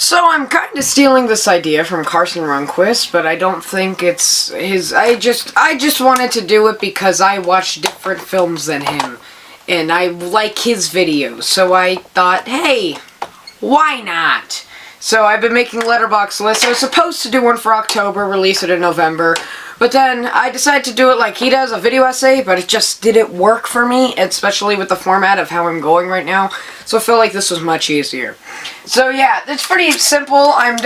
So I'm kind of stealing this idea from Carson Runquist, but I don't think it's his. I just wanted to do it because I watch different films than him, and I like his videos. So I thought, hey, why not? So I've been making letterbox lists. I was supposed to do one for October, release it in November, but then I decided to do it like he does, a video essay, but it just didn't work for me, especially with the format of how I'm going right now. So I felt like this was much easier. So yeah, it's pretty simple. I'm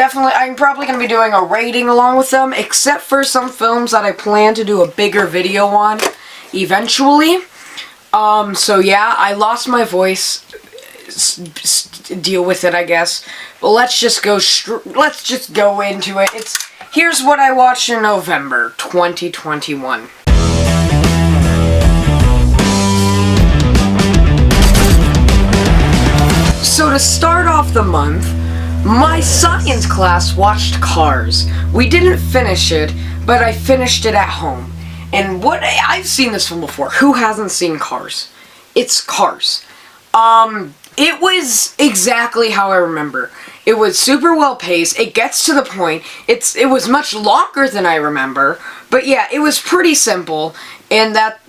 probably going to be doing a rating along with them, except for some films that I plan to do a bigger video on eventually. So yeah, I lost my voice. Deal with it, I guess. But let's just go into it. Here's what I watched in November 2021. So to start off the month, my science class watched Cars. We didn't finish it, but I finished it at home. And I've seen this film before. Who hasn't seen Cars? It's Cars. It was exactly how I remember. It was super well paced. It gets to the point. It was much longer than I remember. But yeah, it was pretty simple. And that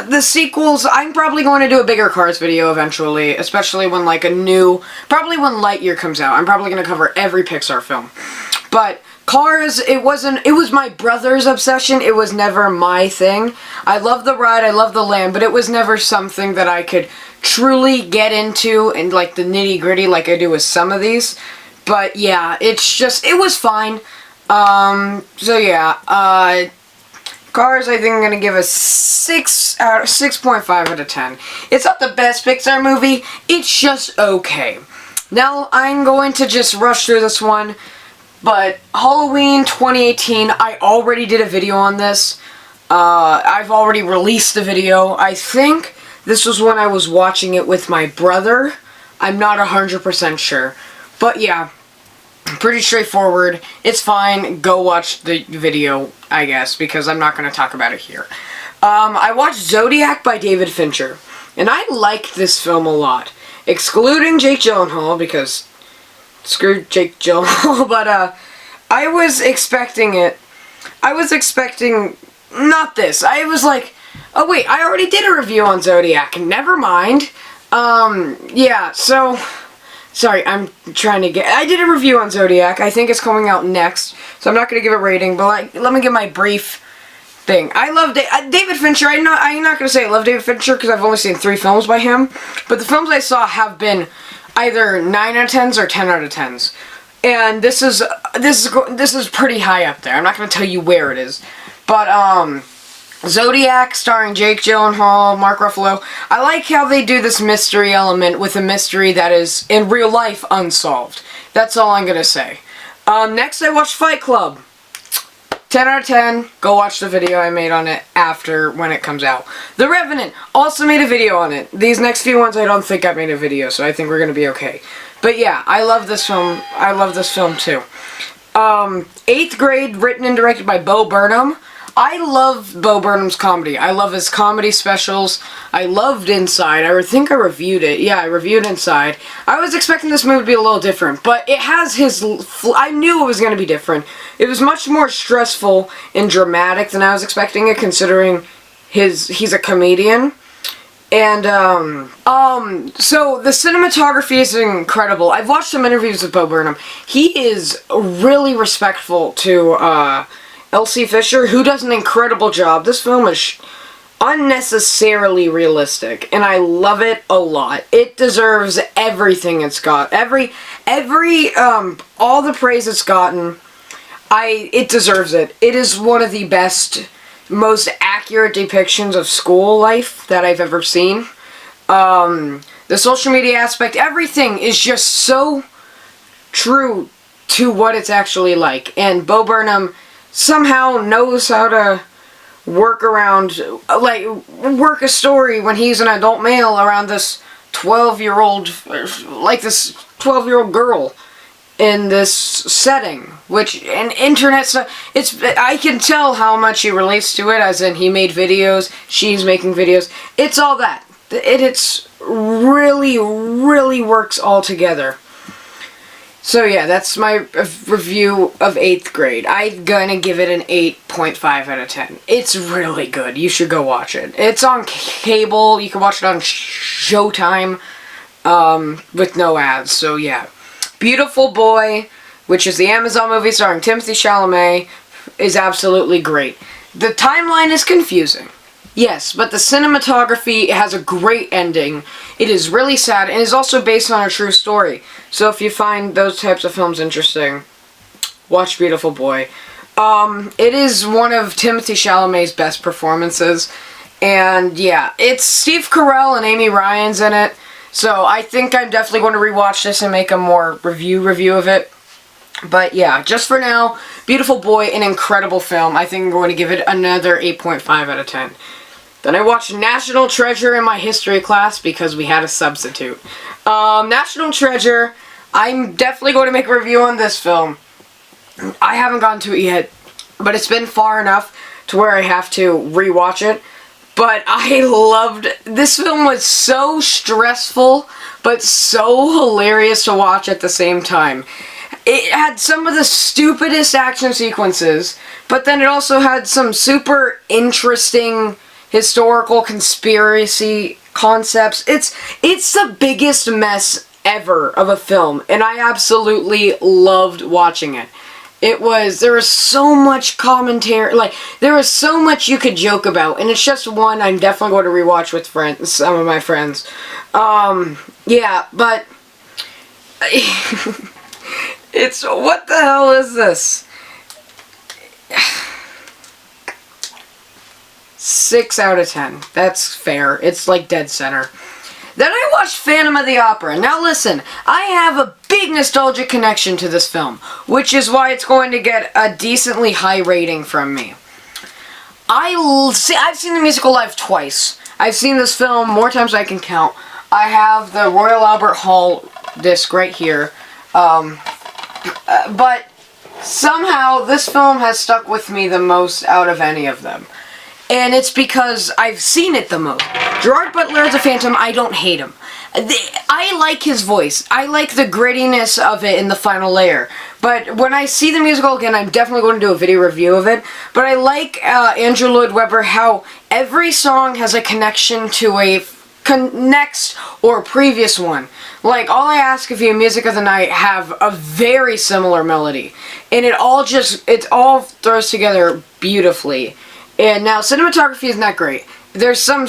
the sequels, I'm probably going to do a bigger Cars video eventually, especially when probably when Lightyear comes out. I'm probably going to cover every Pixar film. But Cars, it was my brother's obsession. It was never my thing. I love the ride, I love the land, but it was never something that I could truly get into and like the nitty-gritty like I do with some of these. But yeah, it was fine. So yeah, Cars, I think I'm going to give a 6.5 out of 10. It's not the best Pixar movie, it's just okay. Now, I'm going to just rush through this one, but Halloween 2018, I already did a video on this. I've already released the video. I think this was when I was watching it with my brother. I'm not 100% sure. But yeah, pretty straightforward. It's fine. Go watch the video, I guess, because I'm not going to talk about it here. I watched Zodiac by David Fincher, and I liked this film a lot. Excluding Jake Gyllenhaal, because screw Jake Gyllenhaal, but I was expecting it. I was expecting not this. I was like, oh wait, I already did a review on Zodiac. Never mind. Yeah, so sorry, I did a review on Zodiac. I think it's coming out next, so I'm not going to give it a rating, but let me give my brief thing. I love David Fincher. I'm not going to say I love David Fincher because I've only seen 3 films by him, but the films I saw have been either 9 out of 10s or 10 out of 10s. And this is pretty high up there. I'm not going to tell you where it is. But Zodiac, starring Jake Gyllenhaal, Mark Ruffalo. I like how they do this mystery element with a mystery that is, in real life, unsolved. That's all I'm going to say. Next, I watched Fight Club. 10 out of 10. Go watch the video I made on it when it comes out. The Revenant. Also made a video on it. These next few ones I don't think I made a video, so I think we're going to be okay. But yeah, I love this film. I love this film too. 8th Grade, written and directed by Bo Burnham. I love Bo Burnham's comedy. I love his comedy specials. I loved Inside. I think I reviewed it. Yeah, I reviewed Inside. I was expecting this movie to be a little different, but it has I knew it was going to be different. It was much more stressful and dramatic than I was expecting it, considering he's a comedian. And, so the cinematography is incredible. I've watched some interviews with Bo Burnham. He is really respectful to, Elsie Fisher, who does an incredible job. This film is unnecessarily realistic, and I love it a lot. It deserves everything it's got. All the praise it's gotten, it deserves it. It is one of the best, most accurate depictions of school life that I've ever seen. The social media aspect, everything is just so true to what it's actually like. And Bo Burnham somehow knows how to work a story when he's an adult male around this 12-year-old girl in this setting, which, and internet stuff, I can tell how much he relates to it, as in he made videos, she's making videos, it's all that. It's really, really works all together. So yeah, that's my review of 8th grade. I'm gonna give it an 8.5 out of 10. It's really good. You should go watch it. It's on cable. You can watch it on Showtime with no ads. So yeah. Beautiful Boy, which is the Amazon movie starring Timothée Chalamet, is absolutely great. The timeline is confusing. Yes, but the cinematography has a great ending. It is really sad, and is also based on a true story. So if you find those types of films interesting, watch Beautiful Boy. It is one of Timothée Chalamet's best performances. And yeah, it's Steve Carell and Amy Ryan's in it. So I think I'm definitely going to rewatch this and make a more review of it. But yeah, just for now, Beautiful Boy, an incredible film. I think I'm going to give it another 8.5 out of 10. Then I watched National Treasure in my history class because we had a substitute. National Treasure, I'm definitely going to make a review on this film. I haven't gotten to it yet, but it's been far enough to where I have to rewatch it. But I loved, this film was so stressful, but so hilarious to watch at the same time. It had some of the stupidest action sequences, but then it also had some super interesting historical conspiracy concepts. It's the biggest mess ever of a film, and I absolutely loved watching it. There was so much commentary, like, there was so much you could joke about, and it's just one I'm definitely going to rewatch with friends, some of my friends. Yeah, but, it's, what the hell is this? 6 out of 10. That's fair. It's like dead center. Then I watched Phantom of the Opera. Now listen, I have a big nostalgic connection to this film, which is why it's going to get a decently high rating from me. I've seen the musical live twice. I've seen this film more times than I can count. I have the Royal Albert Hall disc right here. But somehow this film has stuck with me the most out of any of them. And it's because I've seen it the most. Gerard Butler as a Phantom, I don't hate him. I like his voice. I like the grittiness of it in the final layer. But when I see the musical again, I'm definitely going to do a video review of it. But I like Andrew Lloyd Webber, how every song has a connection to a next or previous one. Like, All I Ask of You, Music of the Night have a very similar melody. And it all throws together beautifully. And now, cinematography isn't that great. There's some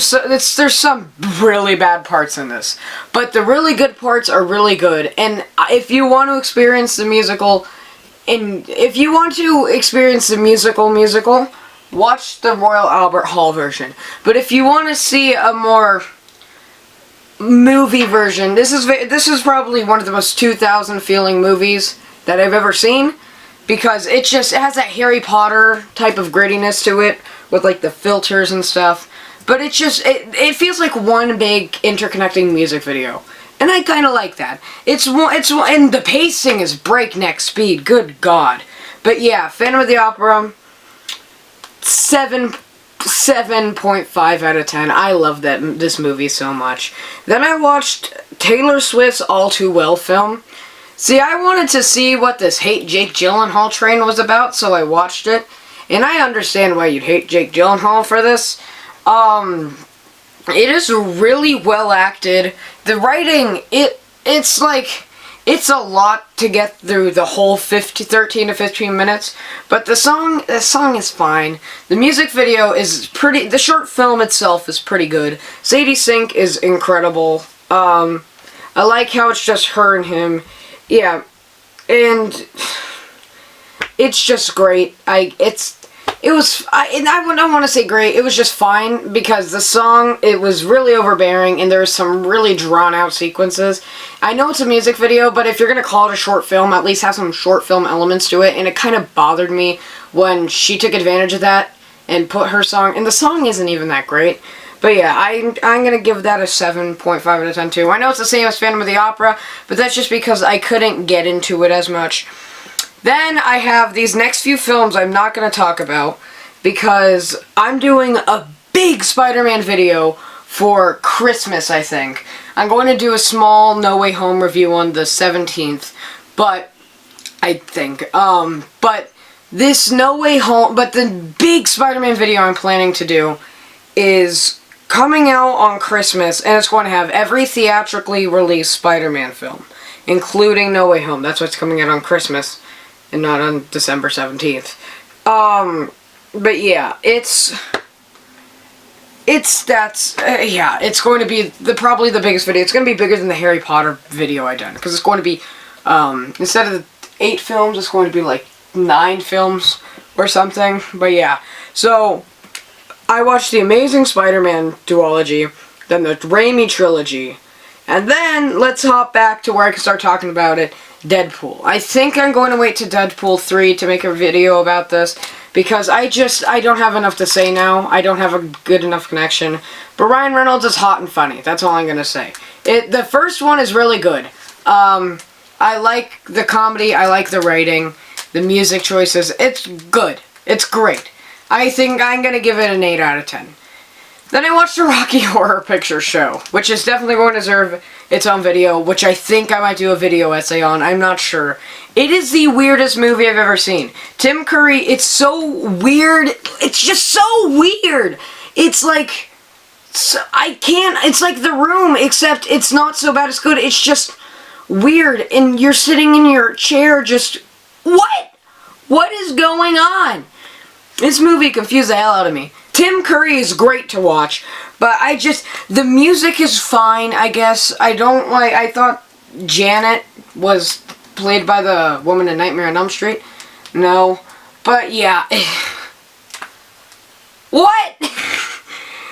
really bad parts in this. But the really good parts are really good. And if you want to experience the musical, watch the Royal Albert Hall version. But if you want to see a more movie version, this is probably one of the most 2000 feeling movies that I've ever seen. Because it has that Harry Potter type of grittiness to it, with like the filters and stuff. But it feels like one big interconnecting music video. And I kind of like that. And the pacing is breakneck speed, good God. But yeah, Phantom of the Opera, 7.5 out of 10. I love this movie so much. Then I watched Taylor Swift's All Too Well film. See, I wanted to see what this Hate Jake Gyllenhaal train was about, so I watched it. And I understand why you'd hate Jake Gyllenhaal for this. It is really well acted. The writing, it's a lot to get through the whole 13 to 15 minutes. But the song is fine. The music video is pretty, the short film itself is pretty good. Sadie Sink is incredible. I like how it's just her and him. Yeah, and it's just great. I don't want to say great, it was just fine, because the song, it was really overbearing, and there's some really drawn-out sequences. I know it's a music video, but if you're going to call it a short film, at least have some short film elements to it, and it kind of bothered me when she took advantage of that and put her song, and the song isn't even that great. But yeah, I'm going to give that a 7.5 out of 10 too. I know it's the same as Phantom of the Opera, but that's just because I couldn't get into it as much. Then I have these next few films I'm not going to talk about, because I'm doing a big Spider-Man video for Christmas, I think. I'm going to do a small No Way Home review on the 17th, but I think, but this No Way Home, but the big Spider-Man video I'm planning to do is coming out on Christmas, and it's going to have every theatrically released Spider-Man film, including No Way Home. That's what's coming out on Christmas, and not on December 17th. But yeah, it's going to be probably the biggest video. It's going to be bigger than the Harry Potter video I done, because it's going to be, instead of 8 films, it's going to be like 9 films or something. But yeah, so I watched the Amazing Spider-Man duology, then the Raimi trilogy, and then let's hop back to where I can start talking about it, Deadpool. I think I'm going to wait to Deadpool 3 to make a video about this, because I don't have enough to say now. I don't have a good enough connection. But Ryan Reynolds is hot and funny. That's all I'm going to say. The first one is really good. I like the comedy. I like the writing. The music choices. It's good. It's great. I think I'm going to give it an 8 out of 10. Then I watched the Rocky Horror Picture Show, which is definitely going to deserve its own video, which I think I might do a video essay on. I'm not sure. It is the weirdest movie I've ever seen. Tim Curry, it's so weird. It's just so weird. It's like, it's like The Room, except it's not so bad it's good. It's just weird, and you're sitting in your chair just, what? What is going on? This movie confused the hell out of me. Tim Curry is great to watch, but the music is fine, I guess. I thought Janet was played by the woman in Nightmare on Elm Street. No. But yeah. What?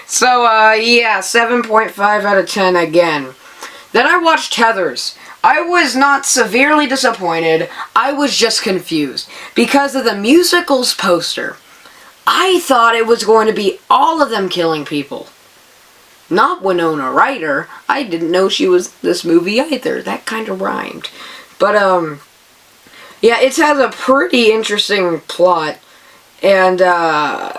So, yeah, 7.5 out of 10 again. Then I watched Heathers. I was not severely disappointed. I was just confused because of the musicals poster. I thought it was going to be all of them killing people. Not Winona Ryder. I didn't know she was this movie either. That kind of rhymed. But, yeah, it has a pretty interesting plot. And, yeah,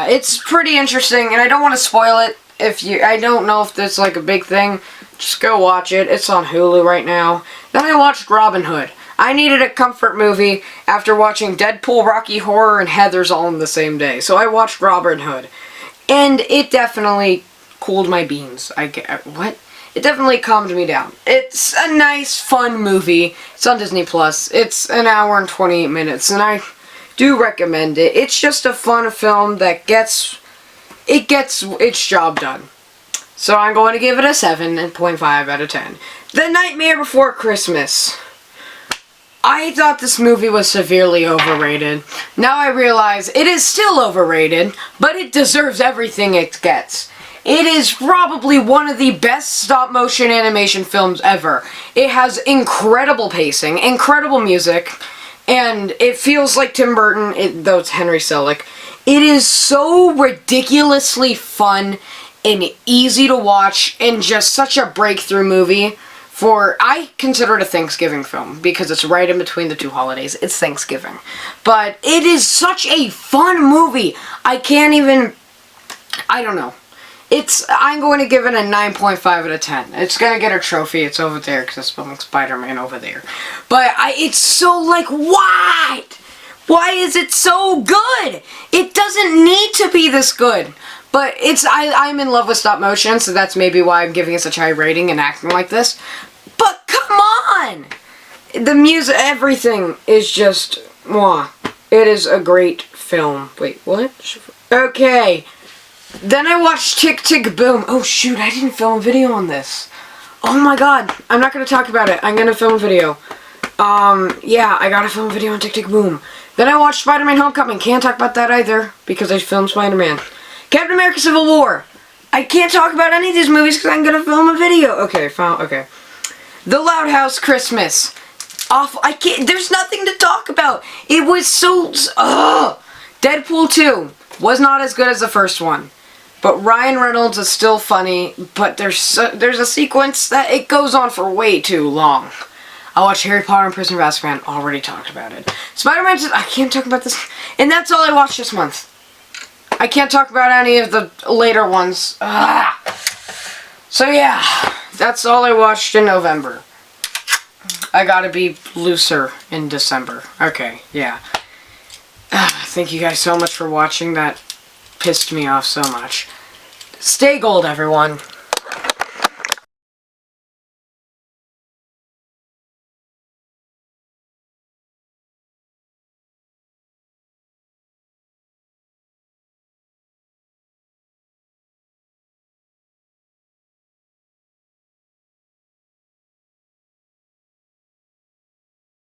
it's pretty interesting. And I don't want to spoil it. I don't know if that's like a big thing. Just go watch it. It's on Hulu right now. Then I watched Robin Hood. I needed a comfort movie after watching Deadpool, Rocky Horror, and Heathers all in the same day. So I watched Robin Hood. And it definitely cooled my beans. What? It definitely calmed me down. It's a nice, fun movie. It's on Disney+. It's an hour and 28 minutes, and I do recommend it. It's just a fun film that gets its job done. So I'm going to give it a 7.5 out of 10. The Nightmare Before Christmas. I thought this movie was severely overrated. Now I realize it is still overrated, but it deserves everything it gets. It is probably one of the best stop-motion animation films ever. It has incredible pacing, incredible music, and it feels like Tim Burton, though it's Henry Selick. It is so ridiculously fun and easy to watch, and just such a breakthrough movie. I consider it a Thanksgiving film, because it's right in between the two holidays. It's Thanksgiving. But it is such a fun movie. I don't know. I'm going to give it a 9.5 out of 10. It's going to get a trophy. It's over there, because it's filming Spider-Man over there. But it's so, like, what? Why is it so good? It doesn't need to be this good. But I'm in love with stop motion, so that's maybe why I'm giving it such a high rating and acting like this. But come on! The music, everything is just, mwah. It is a great film. Wait, what? Okay. Then I watched Tick Tick Boom. Oh shoot, I didn't film a video on this. Oh my god, I'm not going to talk about it. I'm going to film a video. Yeah, I gotta film a video on Tick Tick Boom. Then I watched Spider-Man Homecoming. Can't talk about that either, because I filmed Spider-Man. Captain America Civil War. I can't talk about any of these movies because I'm going to film a video. Okay, okay. The Loud House Christmas. Awful. There's nothing to talk about. It was so, Deadpool 2 was not as good as the first one. But Ryan Reynolds is still funny, but there's a sequence that it goes on for way too long. I watched Harry Potter and Prisoner of Azkaban. Already talked about it. Spider-Man, I can't talk about this. And that's all I watched this month. I can't talk about any of the later ones. So yeah, That's all I watched in November. I gotta be looser in December. Okay, yeah. Thank you guys so much for watching. That pissed me off so much. Stay gold, everyone.